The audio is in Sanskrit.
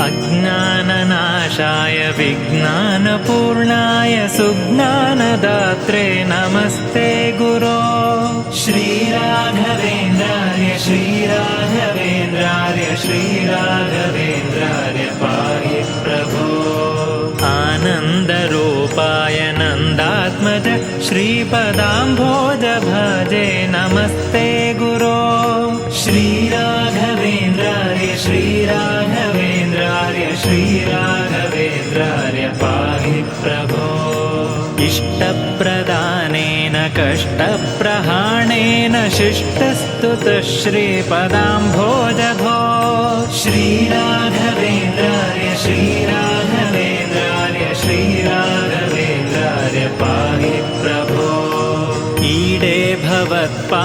अज्ञाननाशाय विज्ञानपूर्णाय सुज्ञानदात्रे नमस्ते गुरो। श्रीराघवेन्द्रार्य श्रीराघवेन्द्रार्य श्रीराघवेन्द्रार्य पाहि प्रभो। आनन्दरूपाय नन्दात्मज श्रीपदाम्भोज भजे नमस्ते गुरो। श्रीराघवेन्द्रार्य श्रीराघवेन्द्रार्य श्रीराघवेन्द्रार्य पाहि प्रभो। इष्टप्रदानेन कष्टप्रहाणेन शिष्टस्तुतः श्रीपदाम्भोज भो। श्रीराघवेन्द्रार्य श्रीराघवेन्द्रार्य श्रीराघवेन्द्रार्य पाहि प्रभो। ईडे भवत्पा